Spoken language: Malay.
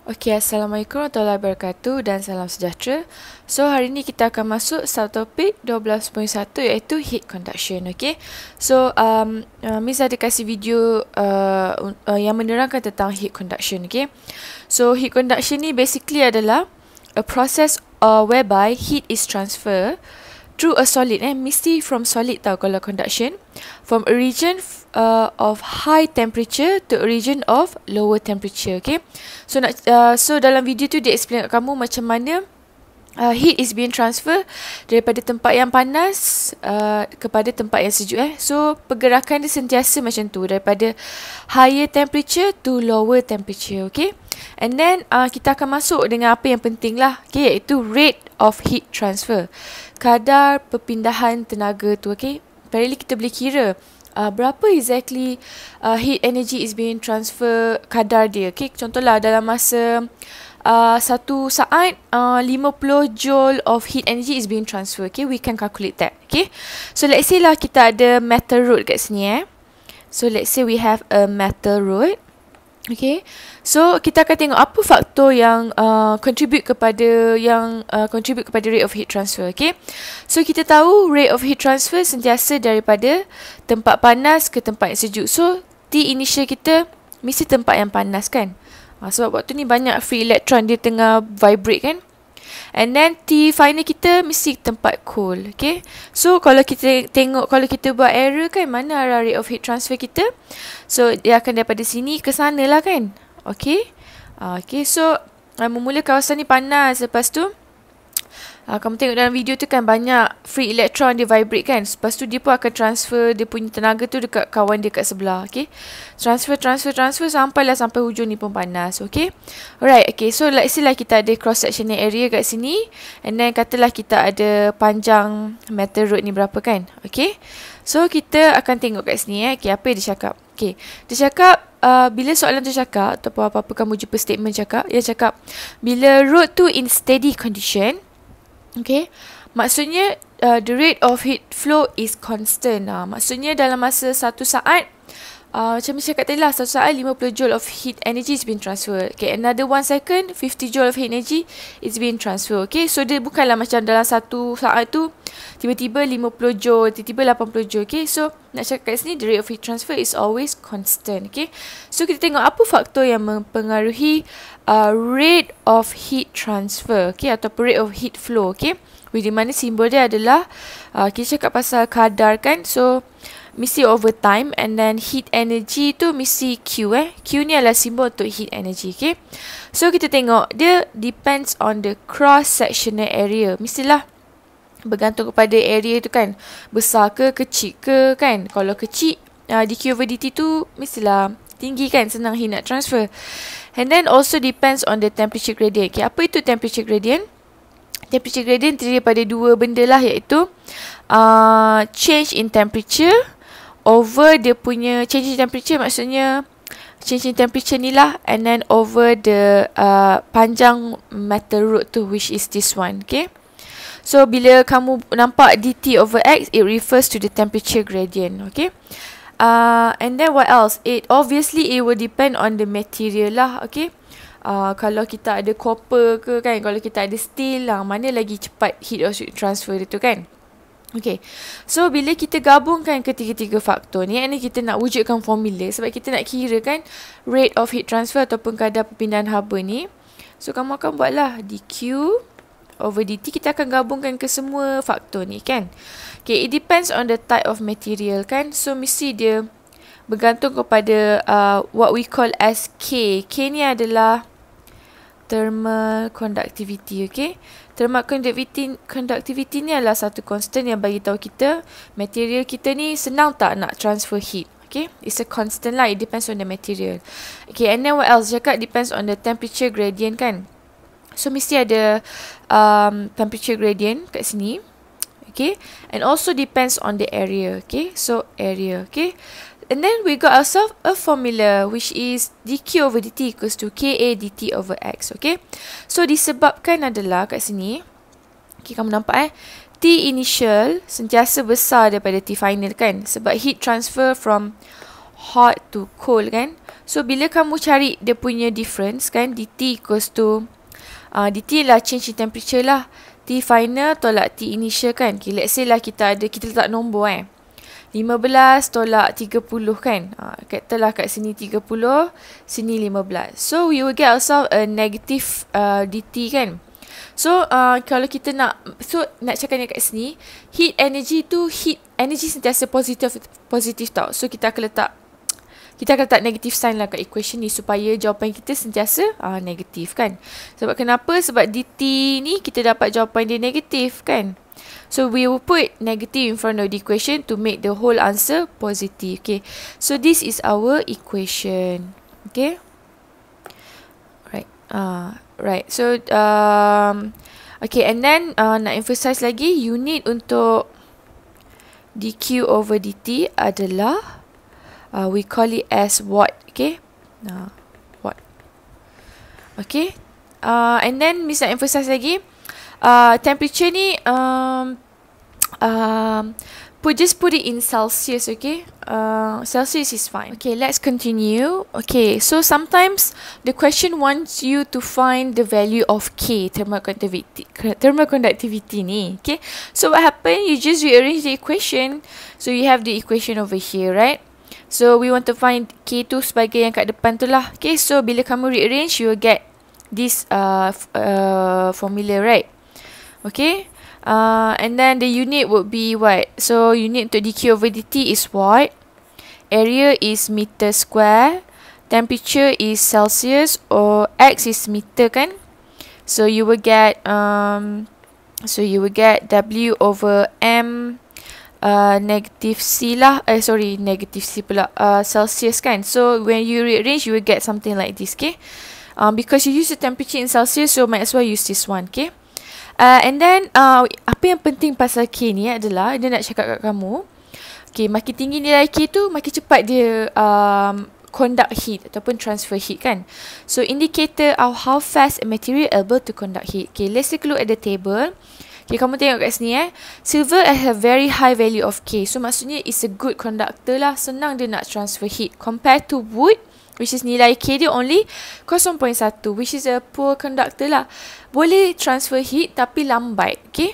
Okey, Assalamualaikum warahmatullahi wabarakatuh dan salam sejahtera. So, hari ni kita akan masuk subtopik 12.1 iaitu heat conduction. Okey. So, Miss ada kasih video yang menerangkan tentang heat conduction. Okey. So, heat conduction ni basically adalah a process whereby heat is transferred through a solid. Mesti from solid tau kalau conduction. From a region of high temperature to a region of lower temperature. Okay. So dalam video tu dia explain kat kamu macam mana heat is being transfer daripada tempat yang panas kepada tempat yang sejuk. So pergerakan dia sentiasa macam tu, daripada higher temperature to lower temperature. Okay. And then kita akan masuk dengan apa yang penting lah, okay, iaitu rate of heat transfer, kadar perpindahan tenaga tu. Okay. Apparently kita boleh kira berapa exactly heat energy is being transfer, kadar dia. Okay. Contohlah dalam masa satu saat 50 joule of heat energy is being transferred. Okay, we can calculate that. Okay, so let's say lah kita ada metal rod kat sini. So let's say we have a metal rod. Okay, so kita akan tengok apa faktor yang contribute kepada rate of heat transfer. Okay, so kita tahu rate of heat transfer sentiasa daripada tempat panas ke tempat yang sejuk. So T initial kita mesti tempat yang panas kan. Sebab waktu ni banyak free electron dia tengah vibrate kan. And then T final kita mesti tempat cool. Okay. So kalau kita tengok, kalau kita buat error kan, mana arah rate of heat transfer kita? So dia akan daripada sini ke sana lah kan. Okay. Okay. So memula kawasan ni panas. Lepas tu kamu tengok dalam video tu kan banyak free electron dia vibrate kan. Lepas tu dia pun akan transfer dia punya tenaga tu dekat kawan dia kat sebelah. Okay. Transfer sampailah sampai hujung ni pun panas. Okay. Alright. Okay. So let's say lah kita ada cross sectional area kat sini. And then katalah kita ada panjang metal rod ni berapa kan. Okay. So kita akan tengok kat sini. Okay. Apa yang dia cakap. Okay. Dia cakap bila soalan tu cakap ataupun apa-apa kamu jumpa statement cakap. Dia cakap bila rod tu in steady condition. Okay, maksudnya the rate of heat flow is constant. Maksudnya dalam masa satu saat, macam saya cakap tadi lah, satu saat 50 joule of heat energy is being transferred. Okay, another 1 second, 50 joule of heat energy is being transferred. Okay, so dia bukanlah macam dalam satu saat tu, tiba-tiba 50 joule, tiba-tiba 80 joule. Okay, so nak cakap kat sini, the rate of heat transfer is always constant. Okay, so kita tengok apa faktor yang mempengaruhi rate of heat transfer, okay, atau rate of heat flow. Okay, di mana simbol dia adalah kita cakap pasal kadar kan. So mesti over time, and then heat energy tu mesti Q. Q ni adalah simbol untuk heat energy. Okay, so kita tengok dia depends on the cross sectional area. Mestilah bergantung kepada area tu kan, besar ke kecil ke kan. Kalau kecil dq over dt tu mestilah tinggi kan, senang heat nak transfer. And then also depends on the temperature gradient. Okay, apa itu temperature gradient? Temperature gradient terdiri daripada dua benda lah, iaitu change in temperature over dia punya change in temperature, maksudnya change in temperature ni lah, and then over the panjang metal rod tu, which is this one. Okay, so bila kamu nampak dt over x, it refers to the temperature gradient. Okay, and then what else? It obviously it will depend on the material lah. Okay, kalau kita ada copper ke kan, kalau kita ada steel lah, mana lagi cepat heat transfer itu kan. Okay, so bila kita gabungkan ketiga-tiga faktor ni, ini kita nak wujudkan formula sebab kita nak kira kan rate of heat transfer ataupun kadar perpindahan haba ni. So kamu akan buatlah dq over dt, kita akan gabungkan ke semua faktor ni kan. Okay, it depends on the type of material kan. So mesti dia bergantung kepada what we call as K. K ni adalah thermal conductivity. Okay, thermal conductivity ni adalah satu constant yang bagi tahu kita material kita ni senang tak nak transfer heat. Okay, it's a constant lah, it depends on the material. Okay, and then what else? Cakap depends on the temperature gradient kan. So mesti ada temperature gradient kat sini. Okay, and also depends on the area. Okay, so area. Okay, and then we got ourselves a formula which is dq over dt equals to ka dt over x. Okay, so disebabkan adalah kat sini, okay, kamu nampak T initial sentiasa besar daripada T final kan, sebab heat transfer from hot to cold kan. So bila kamu cari dia punya difference kan, dt equals to dt lah change in temperature lah, T final tolak T initial kan. Okay, let's say lah kita letak nombor 15 tolak 30 kan. Katalah kat sini 30, sini 15. So we will get ourselves a negative dt kan. So kalau kita nak cakapnya kat sini, heat energy sentiasa positif tau. So kita akan letak negative sign lah kat equation ni supaya jawapan kita sentiasa negatif kan. Sebab kenapa? Sebab dt ni kita dapat jawapan dia negatif kan. So we will put negative in front of the equation to make the whole answer positive. Okay. So this is our equation. Okay. Right. So okay, and then nak emphasize lagi, unit untuk dq over dt adalah we call it as watt. Okay. Watt. Okay. And then Miss nak emphasize lagi, temperature ni just put it in Celsius. Okay. Celsius is fine. Okay, let's continue. Okay, so sometimes the question wants you to find the value of K, thermal conductivity ni. Okay, so what happened? You just rearrange the equation. So you have the equation over here, right? So we want to find K2 sebagai yang kat depan tu lah. Okay, so bila kamu rearrange, you will get this formula, right? Okay. And then the unit would be what? So unit untuk dq over dt is watt, area is meter square, temperature is Celsius, or x is meter kan. So you will get W over M negative C lah. Negative C pula, Celsius kan. So when you rearrange, you will get something like this. Okay. Because you use the temperature in Celsius, so might as well use this one. Okay. And then apa yang penting pasal K ni adalah dia nak cakap kat kamu, okay, makin tinggi nilai K tu makin cepat dia conduct heat ataupun transfer heat kan. So indicator of how fast a material able to conduct heat. Okay, let's take a look at the table. Okay, kamu tengok kat sini silver has a very high value of K. So maksudnya it's a good conductor lah, senang dia nak transfer heat compared to wood, which is nilai K dia only 0.1, which is a poor conductor lah. Boleh transfer heat tapi lambat. Okay.